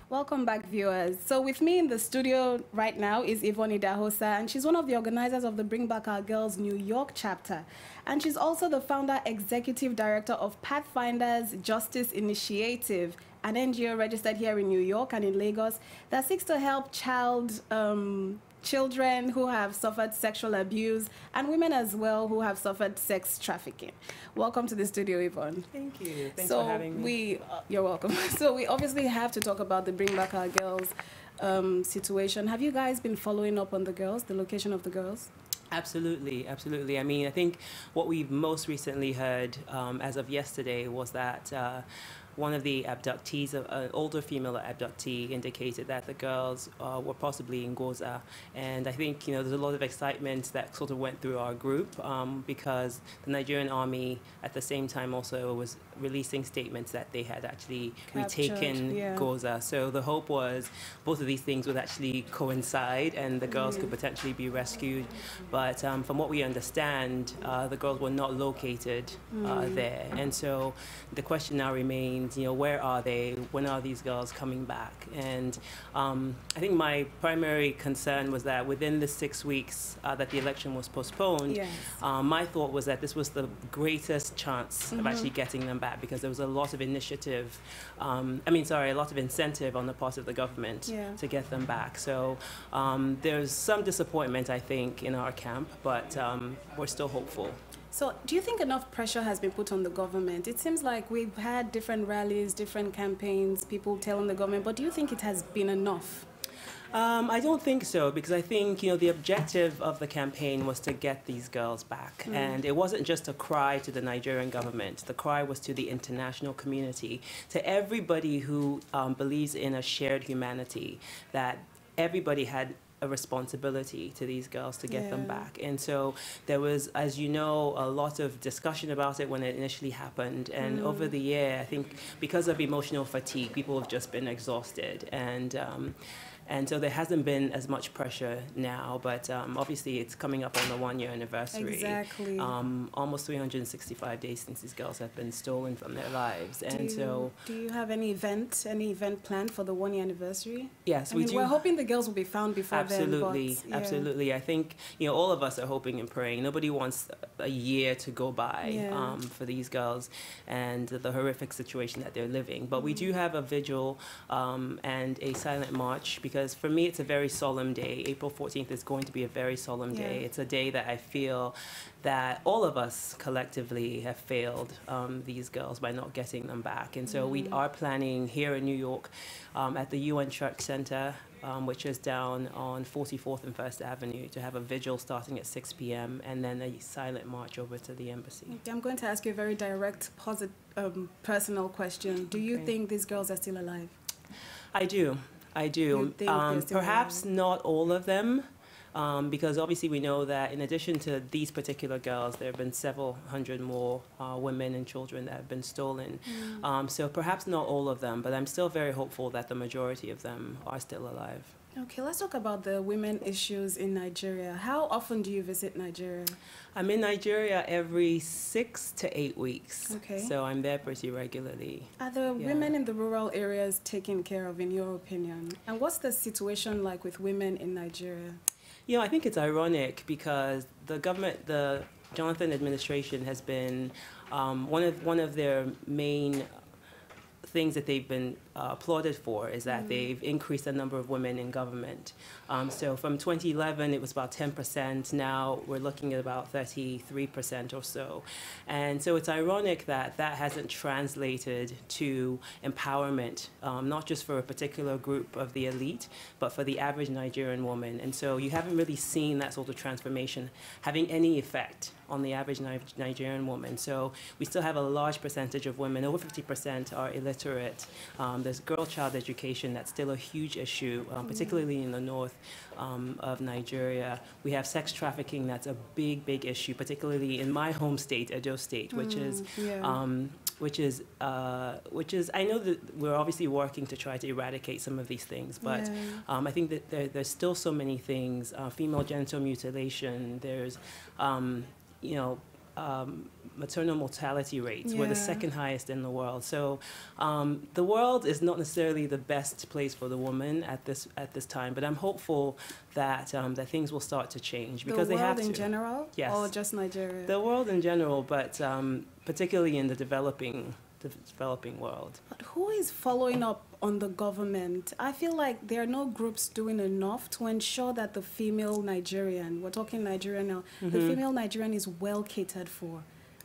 Welcome back, viewers. So with me in the studio right now is Evon Idahosa, and she's one of the organizers of the Bring Back Our Girls New York chapter. And she's also the founder executive director of PathFinders Justice Initiative, an NGO registered here in New York and in Lagos that seeks to help children who have suffered sexual abuse and women as well who have suffered sex trafficking. Welcome to the studio, Evon. Thank you. Thanks for having me. You're welcome. So we obviously have to talk about the Bring Back Our Girls situation. Have you guys been following up on the girls, the location of the girls? Absolutely, absolutely. I mean, I think what we've most recently heard as of yesterday was that one of the abductees, an older female abductee, indicated that the girls were possibly in Goza. And I think, you know, there's a lot of excitement that sort of went through our group because the Nigerian army at the same time also was releasing statements that they had actually retaken Goza. So the hope was both of these things would actually coincide and the girls could potentially be rescued. But from what we understand, the girls were not located there. And so the question now remains, you know, where are they? When are these girls coming back? And I think my primary concern was that within the 6 weeks that the election was postponed, my thought was that this was the greatest chance of actually getting them back, because there was a lot of initiative, a lot of incentive on the part of the government to get them back. So there's some disappointment, I think, in our camp, but we're still hopeful. So do you think enough pressure has been put on the government? It seems like we've had different rallies, different campaigns, people telling the government, but do you think it has been enough? I don't think so, because I think, you know, the objective of the campaign was to get these girls back. And it wasn't just a cry to the Nigerian government. The cry was to the international community, to everybody who believes in a shared humanity, that everybody had a responsibility to these girls to get them back. And so there was, as you know, a lot of discussion about it when it initially happened. And over the year, I think because of emotional fatigue, people have just been exhausted. And so there hasn't been as much pressure now, but obviously it's coming up on the 1-year anniversary. Exactly. Almost 365 days since these girls have been stolen from their lives. Do you have any event planned for the 1-year anniversary? Yes, we do. We're hoping the girls will be found before then. Absolutely. I think, you know, all of us are hoping and praying. Nobody wants a year to go by for these girls and the horrific situation that they're living. But we do have a vigil and a silent march, because for me it's a very solemn day. April 14th is going to be a very solemn day. It's a day that I feel that all of us collectively have failed these girls by not getting them back. And so we are planning here in New York at the UN Church Center, which is down on 44th and 1st Avenue, to have a vigil starting at 6 p.m. and then a silent march over to the embassy. I'm going to ask you a very direct, personal question. Do you think these girls are still alive? I do. Perhaps not all of them, because obviously we know that in addition to these particular girls, there have been several hundred more women and children that have been stolen. So perhaps not all of them, but I'm still very hopeful that the majority of them are still alive. Okay, let's talk about the women issues in Nigeria. How often do you visit Nigeria? I'm in Nigeria every 6 to 8 weeks. Okay. So I'm there pretty regularly. Are the women in the rural areas taken care of, in your opinion? And what's the situation like with women in Nigeria? You know, I think it's ironic because the government, the Jonathan administration, has been one of their main things that they've been applauded for is that they've increased the number of women in government. So from 2011, it was about 10%. Now we're looking at about 33% or so. And so it's ironic that that hasn't translated to empowerment, not just for a particular group of the elite, but for the average Nigerian woman. And so you haven't really seen that sort of transformation having any effect on the average Nigerian woman. So we still have a large percentage of women, over 50% are illiterate. There's girl-child education that's still a huge issue, particularly in the north of Nigeria. We have sex trafficking that's a big issue, particularly in my home state, Edo State, which is I know that we're obviously working to try to eradicate some of these things, but I think that there's still so many things. Female genital mutilation. There's, you know. Maternal mortality rates were the second highest in the world. So the world is not necessarily the best place for the woman at this time, but I'm hopeful that that things will start to change because they have to. The world in general? Yes. Or just Nigeria? The world in general, but particularly in the developing world. But who is following up on the government? I feel like there are no groups doing enough to ensure that the female Nigerian, we're talking Nigeria now, the female Nigerian is well catered for.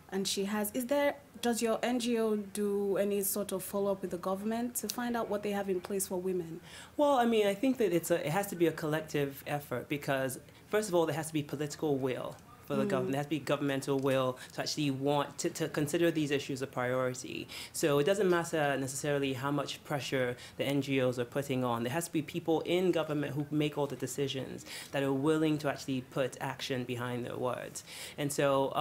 And does your NGO do any sort of follow-up with the government to find out what they have in place for women? Well, I mean, I think that it has to be a collective effort because, first of all, there has to be political will for the government. There has to be governmental will to actually want to consider these issues a priority. So it doesn't matter necessarily how much pressure the NGOs are putting on. There has to be people in government who make all the decisions that are willing to actually put action behind their words. And so,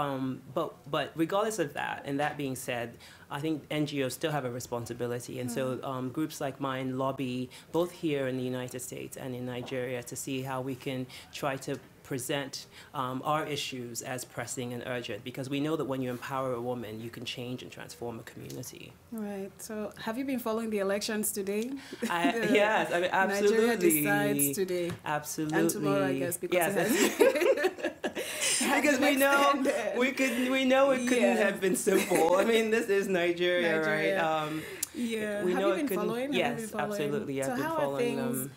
but regardless of that, and that being said, I think NGOs still have a responsibility. And so groups like mine lobby both here in the United States and in Nigeria to see how we can try to present our issues as pressing and urgent, because we know that when you empower a woman, you can change and transform a community. Right. So have you been following the elections today? Yes, I mean, absolutely. Nigeria decides today. Absolutely. And tomorrow, I guess, because because we know it couldn't have been simple. I mean, this is Nigeria. Right? We know have you been following? Yes, absolutely. I've been following them.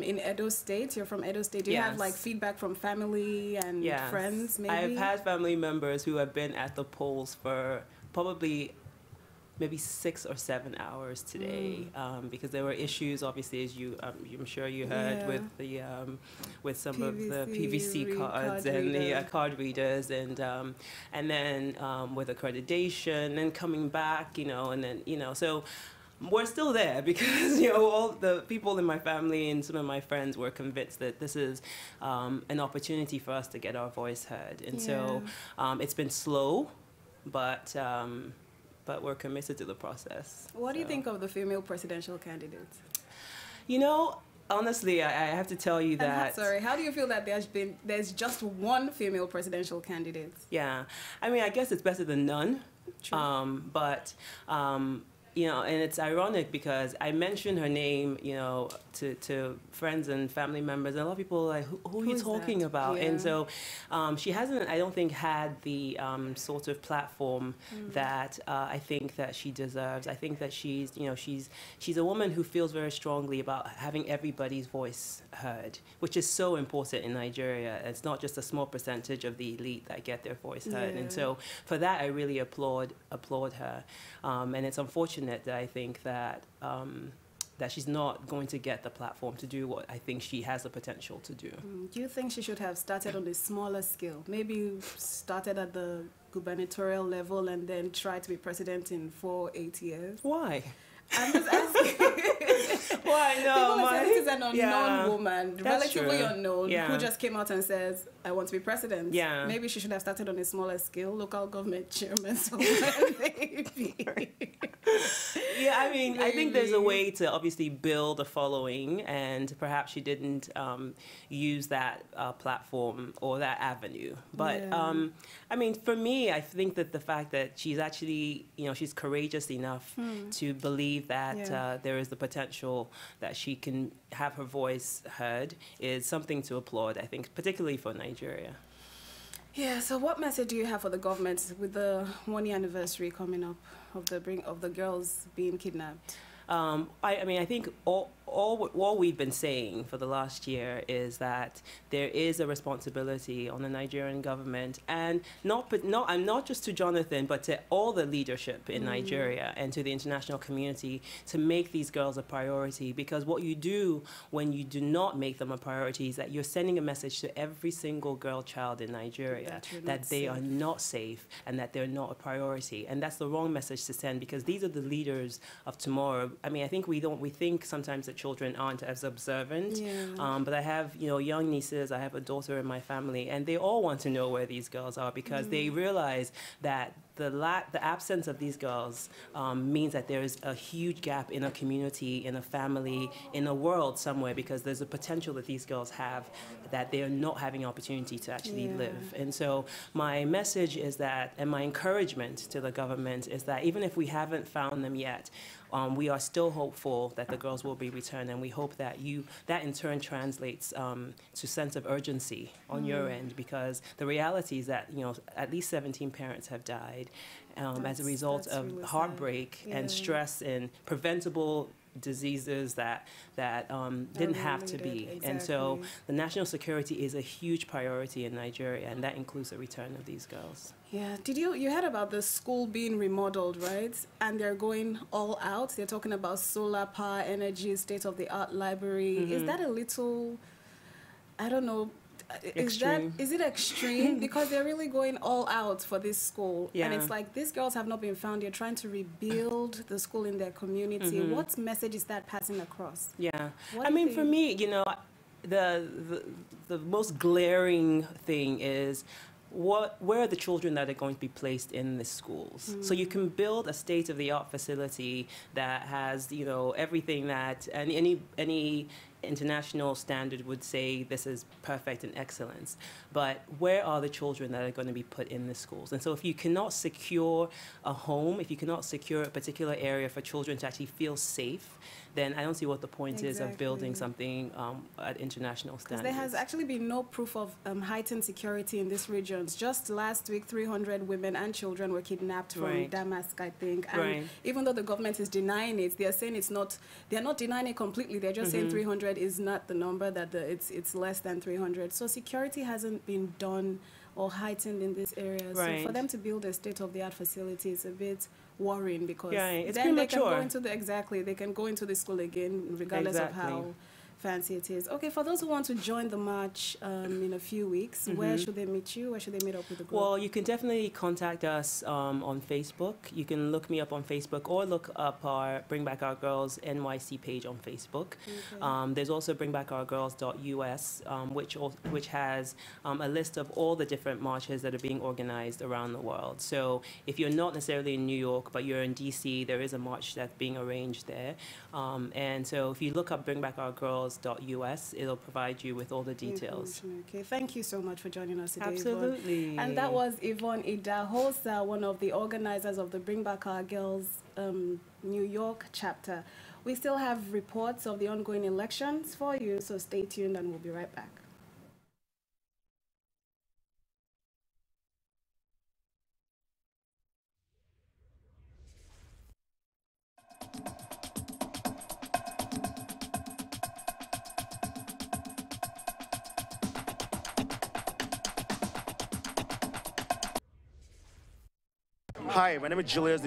In Edo State, you're from Edo State. Do you have like feedback from family and friends? Maybe I've had family members who have been at the polls for probably maybe 6 or 7 hours today, because there were issues, obviously, as I'm sure you heard, with the with some PVC, of the PVC cards and the card readers, and then with accreditation and coming back, and then so. We're still there because, all the people in my family and some of my friends were convinced that this is an opportunity for us to get our voice heard. And so it's been slow, but we're committed to the process. What do you think of the female presidential candidates? Honestly, I have to tell you that... how do you feel that there's just one female presidential candidate? Yeah. I mean, I guess it's better than none. True. And it's ironic because I mentioned her name, to friends and family members, and a lot of people are like, who are you talking about? Yeah. And so she hasn't, I don't think, had the sort of platform that I think that she deserves. I think that she's a woman who feels very strongly about having everybody's voice heard, which is so important in Nigeria. It's not just a small percentage of the elite that get their voice heard. And so for that, I really applaud her. And it's unfortunate that I think that that she's not going to get the platform to do what I think she has the potential to do. Do you think she should have started on a smaller scale? Maybe started at the gubernatorial level and then tried to be president in 4-8 years? Why? I'm just asking. Why? No, this is an unknown woman, That's relatively true. unknown, who just came out and says, I want to be president. Yeah. Maybe she should have started on a smaller scale, local government chairman somewhere, maybe. Yeah, I mean, maybe. I think there's a way to obviously build a following, and perhaps she didn't use that platform or that avenue. But, I mean, for me, I think that the fact that she's actually, she's courageous enough to believe that there is the potential that she can have her voice heard is something to applaud, I think, particularly for Nigeria. Yeah, so what message do you have for the government with the 1-year anniversary coming up of the girls being kidnapped? I mean, I think all we've been saying for the last year is that there is a responsibility on the Nigerian government, and not just to Jonathan, but to all the leadership in Nigeria and to the international community to make these girls a priority. Because what you do when you do not make them a priority is that you're sending a message to every single girl child in Nigeria that they are not safe and that they're not a priority. And that's the wrong message to send, because these are the leaders of tomorrow. I mean, I think we think sometimes that children aren't as observant, but I have young nieces, I have a daughter in my family, and they all want to know where these girls are, because they realize that the absence of these girls means that there is a huge gap in a community, in a family, in a world somewhere, because there's a potential that these girls have that they are not having opportunity to actually live. And so my message is that, and my encouragement to the government is that even if we haven't found them yet, we are still hopeful that the girls will be returned, and we hope that that in turn translates to sense of urgency on your end, because the reality is that at least 17 parents have died as a result of really heartbreak and stress and preventable diseases that didn't have to be. Exactly. And so the national security is a huge priority in Nigeria, and that includes the return of these girls. Yeah. You heard about the school being remodeled, right? And they're going all out. They're talking about solar power, energy, state-of-the-art library. Is that a little, I don't know, is it extreme? Because they're really going all out for this school. Yeah. And it's like, these girls have not been found. They're trying to rebuild the school in their community. What message is that passing across? Yeah. I mean, for me, the most glaring thing is, where are the children that are going to be placed in the schools? So you can build a state-of-the-art facility that has, everything that any international standard would say this is perfect and excellence. But where are the children that are going to be put in the schools? And so if you cannot secure a home, if you cannot secure a particular area for children to actually feel safe, then I don't see what the point is of building something at international standards. There has actually been no proof of heightened security in these regions. Just last week, 300 women and children were kidnapped from Damask, I think. And even though the government is denying it, they're saying they're not denying it completely. They're just saying 300 is not the number, that it's less than 300. So security hasn't been done or heightened in this area. So for them to build a state-of-the-art facility is a bit worrying, because it's then premature. They can go into they can go into the school again, regardless of how fancy it is. Okay, for those who want to join the march in a few weeks, where should they meet you? Where should they meet up with the group? Well, you can definitely contact us on Facebook. You can look me up on Facebook, or look up our Bring Back Our Girls NYC page on Facebook. Okay. There's also bringbackOurGirls.us, which has a list of all the different marches that are being organized around the world. So if you're not necessarily in New York, but you're in DC, there is a march that's being arranged there. And so if you look up BringBackOurGirls.us, it'll provide you with all the details. Okay, thank you so much for joining us today. Absolutely. Evon. And that was Evon Idahosa, one of the organizers of the Bring Back Our Girls New York chapter. We still have reports of the ongoing elections for you, so stay tuned and we'll be right back. Hi, my name is Julius.